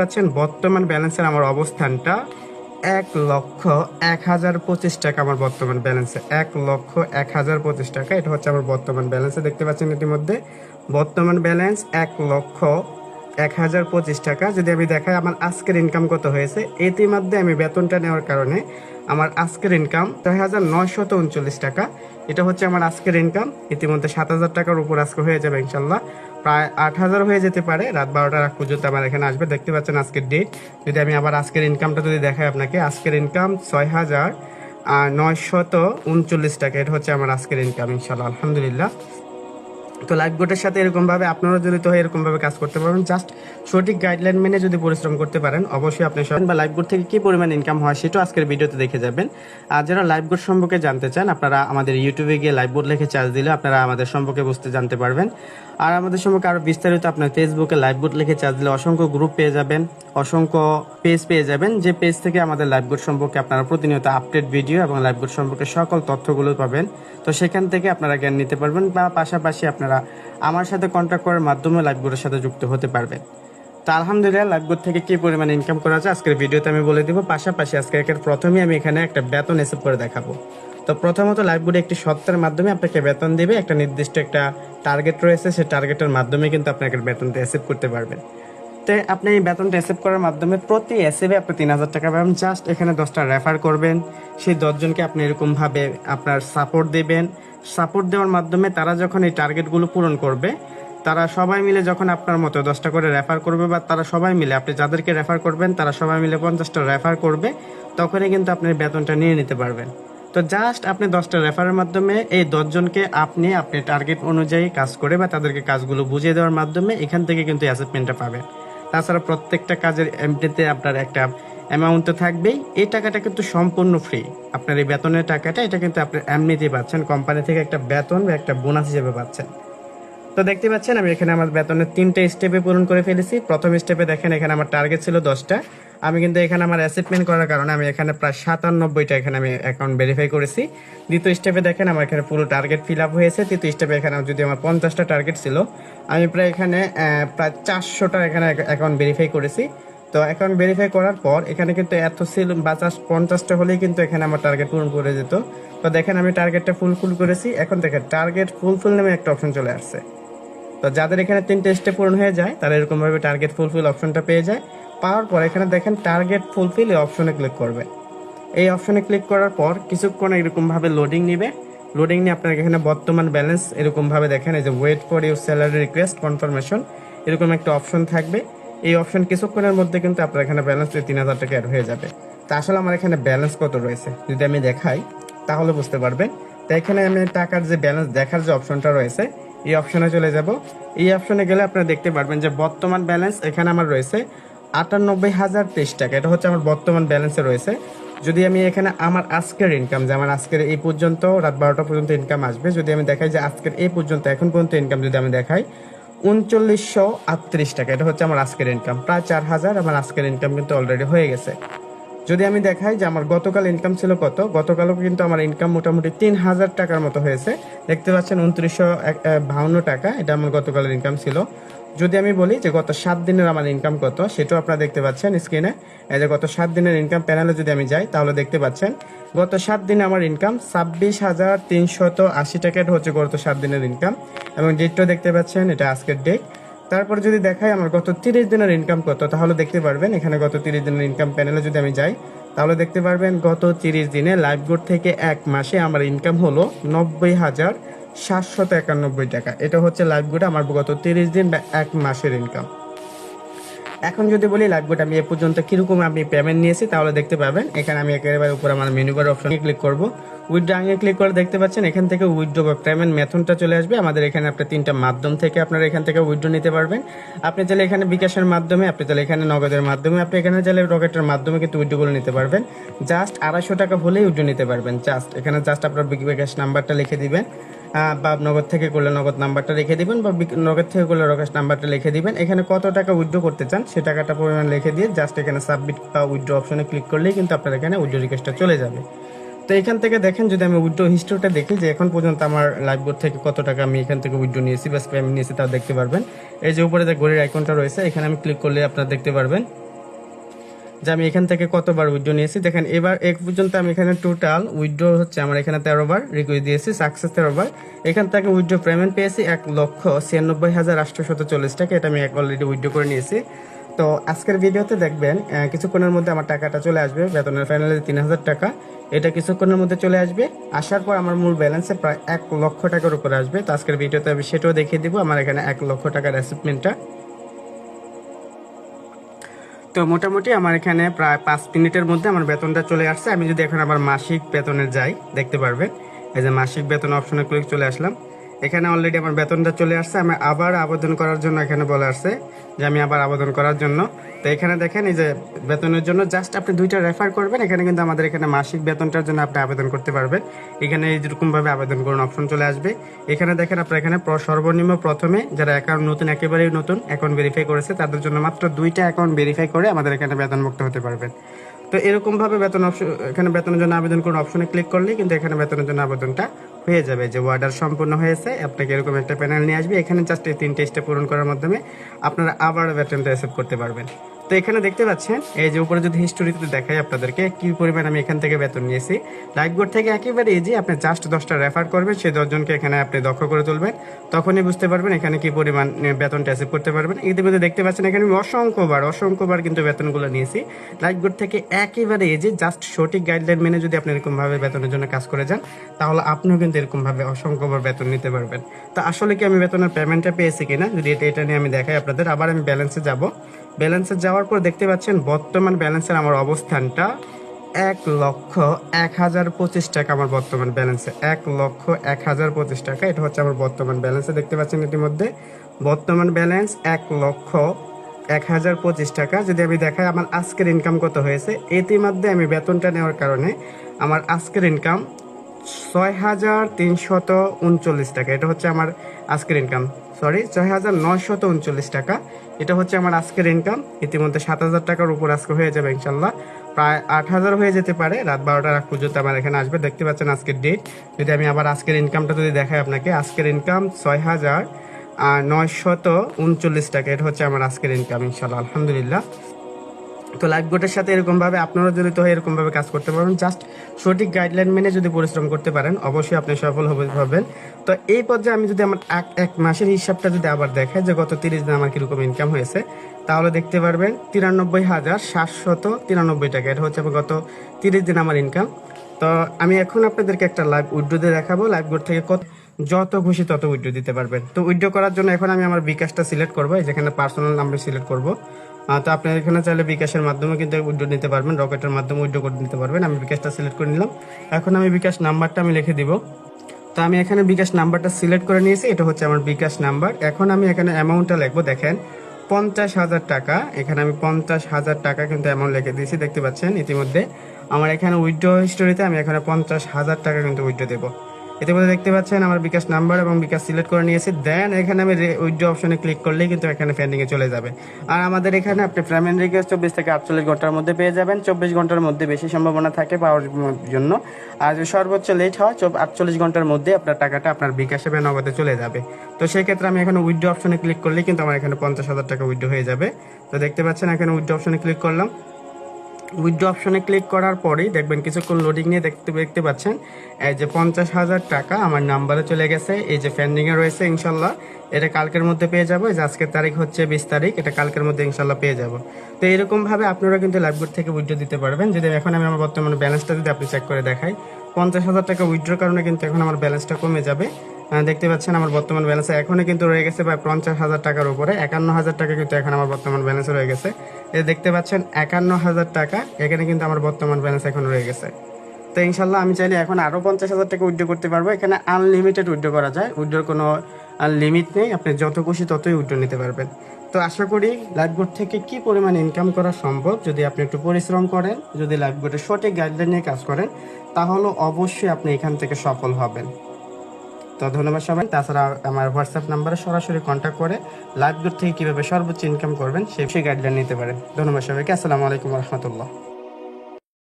পাচ্ছেন বর্তমান ব্যালেন্সের আমার অবস্থানটা 1,01,025 টাকা। আমার বর্তমান ব্যালেন্সে 1,01,025 টাকা, এটা হচ্ছে আমার বর্তমান ব্যালেন্সে। দেখতে পাচ্ছেন ইতিমধ্যে বর্তমান ব্যালেন্স 1,01,025 টাকা। যদি আমি দেখাই আমার আজকের ইনকাম কত হয়েছে, ইতিমধ্যে আমি বেতনটা নেওয়ার কারণে আমার আজকের ইনকাম 6,939 টাকা। এটা হচ্ছে আমার আজকের ইনকাম। ইতিমধ্যে 7,000 টাকার উপর আজকে হয়ে যাবে ইনশাল্লাহ, প্রায় 8,000 হয়ে যেতে পারে। রাত 12টার আগ পর্যন্ত আমার এখানে আসবে। দেখতে পাচ্ছেন আজকের ডেট। যদি আমি আবার আজকের ইনকামটা যদি দেখাই আপনাকে, আজকের ইনকাম 6,939 টাকা। এটা হচ্ছে আমার আজকের ইনকাম ইনশাল্লাহ, আলহামদুলিল্লাহ। তো লাইফ গোটের সাথে এরকমভাবে আপনারা জড়িত হয়ে এরকমভাবে কাজ করতে পারবেন। জাস্ট সঠিক গাইডলাইন মেনে যদি পরিশ্রম করতে পারেন, অবশ্যই আপনি বা লাইফ গোট থেকে কি পরিমাণ ইনকাম হয় সেটাও আজকের ভিডিওতে দেখে যাবেন। আর যারা লাইফ গোট সম্পর্কে জানতে চান, আপনারা আমাদের ইউটিউবে গিয়ে লাইফ গোট লিখে চার্জ দিলে আপনারা আমাদের সম্পর্কে বুঝতে জানতে পারবেন। আর আমাদের সম্পর্কে আরও বিস্তারিত আপনার ফেসবুকে লাইফ গোট লিখে চার্জ দিলে অসংখ্য গ্রুপ পেয়ে যাবেন, অসংখ্য পেজ পেয়ে যাবেন, যে পেজ থেকে আমাদের লাইফ গোট সম্পর্কে আপনারা প্রতিনিয়ত আপডেট ভিডিও এবং লাইফ গোট সম্পর্কে সকল তথ্যগুলো পাবেন। তো সেখান থেকে আপনারা জ্ঞান নিতে পারবেন, বা পাশাপাশি আপনারা আমার সাথে কন্ট্যাক্ট করার মাধ্যমে লাইফ গোটের সাথে যুক্ত হতে পারবেন। তো আলহামদুলিল্লাহ, লাইফ গোট থেকে কি পরিমাণে ইনকাম করা যায় আজকের ভিডিওতে আমি বলে দিব। পাশাপাশি আজকে প্রথমেই আমি এখানে একটা বেতন হিসেব করে দেখাবো। তো প্রথমত লাইফ গোট একটি সত্তার মাধ্যমে আপনাকে বেতন দিবে। একটা নির্দিষ্ট একটা টার্গেট রয়েছে, সেই টার্গেটের মাধ্যমে কিন্তু আপনাকে বেতনটা অ্যাসেভ করতে পারবেন। তো আপনি এই বেতনটা অ্যাসেভ করার মাধ্যমে প্রতি অ্যাসেভে আপনি 3,000 টাকা পাবেন। জাস্ট এখানে 10টা রেফার করবেন, সেই 10জনকে আপনি এরকমভাবে আপনার সাপোর্ট দেবেন। সাপোর্ট দেওয়ার মাধ্যমে তারা যখন এই টার্গেটগুলো পূরণ করবে, তারা সবাই মিলে যখন আপনার মতো 10টা করে রেফার করবে, বা তারা সবাই মিলে, আপনি যাদেরকে রেফার করবেন তারা সবাই মিলে 50টা রেফার করবে, তখনই কিন্তু আপনি বেতনটা নিয়ে নিতে পারবেন। তো জাস্ট আপনি 10টা রেফারের মাধ্যমে এই 10জনকে আপনি টার্গেট অনুযায়ী কাজ করে বা তাদেরকে কাজগুলো বুঝিয়ে দেওয়ার মাধ্যমে এখান থেকে কিন্তু অ্যাসেসমেন্টটা পাবেন। তাছাড়া প্রত্যেকটা কাজের এমনিতে আপনার একটা অ্যামাউন্ট তো থাকবেই। এই টাকাটা কিন্তু সম্পূর্ণ ফ্রি। আপনার এই বেতনের টাকাটা, এটা কিন্তু আপনি এমনিতেই পাচ্ছেন, কোম্পানি থেকে একটা বেতন বা একটা বোনাস হিসেবে পাচ্ছেন। তো দেখতে পাচ্ছেন আমি এখানে আমার বেতনের 3টে স্টেপে পূরণ করে ফেলেছি। প্রথম স্টেপে দেখেন এখানে আমার টার্গেট ছিল 10টা। আমি কিন্তু এখানে আমার অ্যাসেসমেন্ট করার কারণে আমি এখানে প্রায় 97টা এখানে আমি অ্যাকাউন্ট ভেরিফাই করেছি। দ্বিতীয় স্টেপে দেখেন আমার এখানে পুরো টার্গেট ফিল আপ হয়েছে। তৃতীয় স্টেপে এখানে যদি আমার 50টা টার্গেট ছিল, আমি প্রায় এখানে প্রায় 400টা এখানে অ্যাকাউন্ট ভেরিফাই করেছি। তো অ্যাকাউন্ট ভেরিফাই করার পর এখানে কিন্তু এত ছিল বা 50টা হলেই কিন্তু এখানে আমার টার্গেট পূরণ করে যেত। তো দেখেন আমি টার্গেটটা ফুলফিল করেছি। এখন দেখেন টার্গেট ফুলফিল নামে একটা অপশন চলে আসছে। তো যাদের এখানে 3টে স্টেপ পূরণ হয়ে যায়, তারা এরকমভাবে টার্গেট ফুলফিল অপশনটা পেয়ে যায়। পাওয়ার পর এখানে দেখেন টার্গেট ফুলফিল এই অপশনে ক্লিক করবে। এই অপশনে ক্লিক করার পর কিছুক্ষণ এরকমভাবে লোডিং নিবে। লোডিং নিয়ে আপনার এখানে বর্তমান ব্যালেন্স এরকমভাবে দেখেন, এই যে wait for your salary request confirmation, এরকম একটা অপশন থাকবে। এই অপশন কিছুক্ষণের মধ্যে কিন্তু আপনার এখানে ব্যালেন্স 3,000 টাকা অ্যাড হয়ে যাবে। তা আসলে আমার এখানে ব্যালেন্স কত রয়েছে যদি আমি দেখাই, তাহলে বুঝতে পারবেন। তো এখানে আমি টাকার যে ব্যালেন্স দেখার যে অপশনটা রয়েছে, এই অপশনে চলে যাব। এই অপশনে গেলে আপনারা দেখতে পারবেন যে বর্তমান ব্যালেন্স এখানে আমার রয়েছে 98,023 টাকা। এটা হচ্ছে আমার বর্তমান ব্যালেন্সে রয়েছে। যদি আমি এখানে আমার আজকের ইনকাম, যে আমার আজকের এই পর্যন্ত রাত 12টা পর্যন্ত ইনকাম আসবে, যদি আমি দেখাই যে আজকের এই পর্যন্ত এখন পর্যন্ত ইনকাম যদি আমি দেখাই 3938 টাকা, এটা হচ্ছে আমার আজকের ইনকাম। প্রায় 4,000 আমার আজকের ইনকাম কিন্তু অলরেডি হয়ে গেছে। যদি আমি দেখাই যে আমার গতকাল ইনকাম ছিল কত, গতকালও কিন্তু আমার ইনকাম মোটামুটি 3,000 টাকার মতো হয়েছে। দেখতে পাচ্ছেন 2952 টাকা, এটা আমার গতকালের ইনকাম ছিল। যদি আমি বলি যে গত 7 দিনের আমার ইনকাম কত, সেটাও আপনারা দেখতে পাচ্ছেন স্ক্রিনে। এই যে গত 7 দিনের ইনকাম প্যানেলে যদি আমি যাই, তাহলে দেখতে পাচ্ছেন গত 7 দিনে আমার ইনকাম 26,380 টাকা। এটা হচ্ছে গত 7 দিনের ইনকাম, এবং ডেটটাও দেখতে পাচ্ছেন, এটা আজকের ডেট। তারপর যদি দেখাই আমার গত 30 দিনের ইনকাম কত, তাহলে দেখতে পারবেন এখানে গত 30 দিনের ইনকাম প্যানেলে যদি আমি যাই, তাহলে দেখতে পারবেন গত 30 দিনে লাইফ গোট থেকে এক মাসে আমার ইনকাম হলো 90,791 টাকা। এটা হচ্ছে লাইফ গোট আমার গত 30 দিন বা এক মাসের ইনকাম। এখন যদি বলি লাইফ গোট আমি এ পর্যন্ত কিরকম আমি পেমেন্ট নিয়েছি, তাহলে দেখতে পাবেন এখানে আমি একেবারে উপরে আমার মেনু বার অপশনে ক্লিক করব। উইথড্র আগে ক্লিক করে দেখতে পাচ্ছেন এখান থেকে উইথড্র বা পেমেন্ট মেথডটা চলে আসবে। আমাদের এখানে আপনার 3টা মাধ্যম থেকে আপনারা এখান থেকে উইথড্র নিতে পারবেন। আপনি চাইলে এখানে বিকাশের মাধ্যমে, আপনি চাইলে এখানে নগদের মাধ্যমে, আপনি এখানে চাইলে রকেটের মাধ্যমে কিন্তু উইথড্রগুলো নিতে পারবেন। জাস্ট 250 টাকা হলেই উইথড্র নিতে পারবেন। জাস্ট আপনার বিকাশ নাম্বারটা লিখে দিবেন, বা নগদ থেকে করলে নগদ নাম্বারটা রেখে দিবেন, বা নগদ থেকে করলে রকেশ নাম্বারটা লিখে দিবেন। এখানে কত টাকা উইথড্র করতে চান সে টাকাটা পরিমাণ লিখে দিয়ে জাস্ট এখানে সাবমিট বা উইথড্র অপশনে ক্লিক করলেই কিন্তু আপনার এখানে উইথড্র রিকোয়েস্টটা চলে যাবে। তো এখান থেকে দেখেন যদি আমি উইথড্র হিস্ট্রিটা দেখি যে এখন পর্যন্ত আমার লাইফ গোট থেকে কত টাকা আমি এখান থেকে উইথড্র নিয়েছি বা পেমেন্ট নিয়েছি, তাও দেখতে পারবেন। এই যে উপরে যে ঘড়ির আইকনটা রয়েছে, এখানে আমি ক্লিক করলে আপনারা দেখতে পারবেন যে আমি এখান থেকে কতবার উইথড্র নিয়েছি। দেখেন এবার এক পর্যন্ত আমি এখানে টোটাল উইথড্র হচ্ছে আমার এখানে 13 বার রিকোয়েস্ট দিয়েছি, সাকসেস 13 বার। এখান থেকে উইথড্র পেমেন্ট পেয়েছি 1,96,840 টাকা। এটা আমি অলরেডি উইথড্র করে নিয়েছি। তো আজকের ভিডিওতে দেখবেন কিছুক্ষণের মধ্যে আমার টাকাটা চলে আসবে, বেতনের ফাইনালি 3,000 টাকা। এটা কিছুক্ষণের মধ্যে চলে আসবে। আসার পর আমার মূল ব্যালেন্সে প্রায় 1 লক্ষ টাকার উপরে আসবে। তো আজকের ভিডিওতে আমি সেটাও দেখিয়ে দিব, আমার এখানে 1 লক্ষ টাকার অ্যাচিভমেন্টটা। তো মোটামুটি আমার এখানে প্রায় 5 মিনিটের মধ্যে আমার বেতনটা চলে আসছে। আমি যদি এখন আবার মাসিক বেতনে যাই, দেখতে পারবেন এই যে মাসিক বেতন অপশনে ক্লিক চলে আসলাম। এখানে অলরেডি আমার বেতনটা চলে আসছে। আমি আবার আবেদন করার জন্য এখানে বলে আসছে যে আমি আবার আবেদন করার জন্য। তো এখানে দেখেন এই যে বেতনের জন্য জাস্ট আপনি 2টা রেফার করবেন। এখানে কিন্তু আমাদের এখানে মাসিক বেতনটার জন্য আপনি আবেদন করতে পারবেন। এখানে এইরকমভাবে আবেদন করুন অপশন চলে আসবে। এখানে দেখেন আপনার এখানে সর্বনিম্ন প্রথমে যারা অ্যাকাউন্ট নতুন, একেবারেই নতুন অ্যাকাউন্ট ভেরিফাই করেছে তাদের জন্য মাত্র 2টা অ্যাকাউন্ট ভেরিফাই করে আমাদের এখানে বেতনমুক্ত হতে পারবেন। তো এরকমভাবে বেতন অপশন, এখানে বেতনের জন্য আবেদন করুন অপশনে ক্লিক করলেই কিন্তু এখানে বেতনের জন্য আবেদনটা হয়ে যাবে। যে অর্ডার সম্পূর্ণ হয়েছে, আপনাকে এরকম একটা প্যানেল নিয়ে আসবে। এখানে জাস্ট এই 3টে স্টেপ পূরণ করার মাধ্যমে আপনারা আবার বেতনটা রিসিভ করতে পারবেন। তো এখানে দেখতে পাচ্ছেন এই যে উপরে যদি হিস্টোরিতে দেখাই আপনাদেরকে কি পরিমাণ আমি এখান থেকে বেতন নিয়েছি। লাইফবোর্ড থেকে একেবারে ইজি, আপনি জাস্ট 10টা রেফার করবেন, সেই 10 জনকে এখানে আপনি দক্ষ করে তুলবেন, তখনই বুঝতে পারবেন এখানে কি পরিমাণ বেতনটা রিসিভ করতে পারবেন। ইতিমধ্যে দেখতে পাচ্ছেন এখানে আমি অসংখ্যবার কিন্তু বেতনগুলো নিয়েছি লাইফবোর্ড থেকে। একেবারে ইজি, জাস্ট সঠিক গাইডলাইন মেনে যদি আপনি এরকমভাবে বেতনের জন্য কাজ করে যান, তাহলে আপনিও কিন্তু এরকমভাবে অসংখ্যবার বেতন নিতে পারবেন। তো আসলে কি আমি বেতনের পেমেন্টটা পেয়েছি কিনা যদি এটা নিয়ে আমি দেখাই আপনাদের। আবার আমি ব্যালেন্সে যাব। ব্যালেন্সে যাওয়ার পর দেখতে পাচ্ছেন বর্তমান ব্যালেন্সের আমার অবস্থানটা 1,01,025 টাকা আমার বর্তমান ব্যালেন্সে। 1,01,025 টাকা, এটা হচ্ছে আমার বর্তমান ব্যালেন্সে। দেখতে পাচ্ছেন ইতিমধ্যে বর্তমান ব্যালেন্স 1,01,025 টাকা। যদি আমি দেখাই আমার আজকের ইনকাম কত হয়েছে, ইতিমধ্যে আমি বেতনটা নেওয়ার কারণে আমার আজকের ইনকাম 6,339 টাকা। এটা হচ্ছে আমার আজকের ইনকাম, 6,939 টাকা। এটা হচ্ছে আমার আজকের ইনকাম। ইতিমধ্যে 7,000 টাকার উপর আজকে হয়ে যাবে ইনশাল্লাহ। প্রায় 8,000 হয়ে যেতে পারে, রাত 12টার আগ পর্যন্ত আমার এখানে আসবে। দেখতে পাচ্ছেন আজকের ডেট। যদি আমি আবার আজকের ইনকামটা যদি দেখাই আপনাকে, আজকের ইনকাম 6,939 টাকা। এটা হচ্ছে আমার আজকের ইনকাম ইনশাল্লাহ, আলহামদুলিল্লাহ। তো লাইফবোর্ডের সাথে এরকমভাবে আপনারা জড়িত হয়ে এরকমভাবে কাজ করতে পারবেন। জাস্ট সঠিক গাইডলাইন মেনে যদি পরিশ্রম করতে পারেন, অবশ্যই আপনি সফল হবেন। তো এই পর্যায়ে আমি যদি আমার এক মাসের হিসাবটা যদি আবার দেখাই যে গত 30 দিন আমার কীরকম ইনকাম হয়েছে, তাহলে দেখতে পারবেন 93,793 টাকা। এটা হচ্ছে আমার গত 30 দিন আমার ইনকাম। তো আমি এখন আপনাদেরকে একটা লাইভ উইথড্র দিয়ে দেখাবো। লাইফবোর্ড থেকে যত খুশি তত উইথড্র দিতে পারবেন। তো উইথড্র করার জন্য এখন আমি আমার বিকাশটা সিলেক্ট করবো, যেখানে পার্সোনাল নাম্বার সিলেক্ট করবো। তো আপনি এখানে চাইলে বিকাশের মাধ্যমে কিন্তু উইথড্র নিতে পারবেন, রকেটের মাধ্যমে উইথড্র করে নিতে পারবেন। আমি বিকাশটা সিলেক্ট করে নিলাম। এখন আমি বিকাশ নাম্বারটা আমি লিখে দিব। তো আমি এখানে বিকাশ নাম্বারটা সিলেক্ট করে নিয়েছি, এটা হচ্ছে আমার বিকাশ নাম্বার। এখন আমি এখানে অ্যামাউন্টটা লিখবো, দেখেন 50,000 টাকা। এখানে আমি 50,000 টাকা কিন্তু অ্যামাউন্ট লিখে দিয়েছি। দেখতে পাচ্ছেন ইতিমধ্যে আমার এখানে উইথড্র হিস্টোরিতে আমি এখানে 50,000 টাকা কিন্তু উইথড্র দেবো। ইতিমধ্যে দেখতে পাচ্ছেন আমার বিকাশ নাম্বার এবং বিকাশ সিলেক্ট করে নিয়েছি। দেন এখানে আমি উইথড্র অপশনে ক্লিক করলেই কিন্তু এখানে পেন্ডিংয়ে চলে যাবে। আর আমাদের এখানে আপনি পেমেন্ট রিকোয়েস্ট 24 থেকে 48 ঘন্টার মধ্যে পেয়ে যাবেন। 24 ঘন্টার মধ্যে বেশি সম্ভাবনা থাকে পাওয়ার জন্য। আর সর্বোচ্চ লেট হয় 48 ঘন্টার মধ্যে আপনার টাকাটা আপনার বিকাশে বা নগদে চলে যাবে। তো সেই ক্ষেত্রে আমি এখানে উইথড্র অপশনে ক্লিক করলেই কিন্তু আমার এখানে 50,000 টাকা উইথড্র হয়ে যাবে। তো দেখতে পাচ্ছেন এখানে উইথড্র অপশনে ক্লিক করলাম। উইথড্র অপশনে ক্লিক করার পরেই দেখবেন কিছুক্ষণ লোডিং নিয়ে দেখতে পাচ্ছেন এই যে 50,000 টাকা আমার নাম্বারে চলে গেছে। এই যে পেন্ডিংয়ে রয়েছে, ইনশাল্লাহ এটা কালকের মধ্যে পেয়ে যাবো। এই যে আজকের তারিখ হচ্ছে 20 তারিখ, এটা কালকের মধ্যে ইনশাল্লাহ পেয়ে যাবো। তো এরকমভাবে আপনারা কিন্তু লাইফবোর্ড থেকে উইথড্র দিতে পারবেন। যদি এখন আমি আমার বর্তমানে ব্যালেন্সটা যদি আপনি চেক করে দেখাই, 50,000 টাকা উইথড্রর কারণে কিন্তু এখন আমার ব্যালেন্সটা কমে যাবে। দেখতে পাচ্ছেন আমার বর্তমান ব্যালেন্সে এখনও কিন্তু রয়ে গেছে প্রায় 50,000 টাকার উপরে। 51,000 টাকা কিন্তু এখন আমার বর্তমান ব্যালেন্সে রয়ে গেছে। এই দেখতে পাচ্ছেন 51,000 টাকা এখানে কিন্তু আমার বর্তমান ব্যালেন্স এখন রয়ে গেছে। তো ইনশাল্লাহ আমি চাইলে এখন আরও 50,000 টাকা উইথড্র করতে পারবো। এখানে আনলিমিটেড উইথড্র করা যায়, উইথড্রর কোনো লিমিট নেই। আপনি যত খুশি ততই উইথড্র নিতে পারবেন। তো আশা করি লাইফবোর্ড থেকে কি পরিমাণ ইনকাম করা সম্ভব যদি আপনি একটু পরিশ্রম করেন, যদি লাইফবোর্ডের সঠিক গাইডলাইন নিয়ে কাজ করেন, তাহলে অবশ্যই আপনি এখান থেকে সফল হবেন। তো ধন্যবাদ সবাই। তাছাড়া আমার হোয়াটসঅ্যাপ নাম্বারে সরাসরি কন্ট্যাক্ট করে লাইফবোর্ড থেকে কীভাবে সর্বোচ্চ ইনকাম করবেন সেই গাইডলাইন নিতে পারেন। ধন্যবাদ সবাইকে। আসসালামু আলাইকুম রহমতুল্লাহ।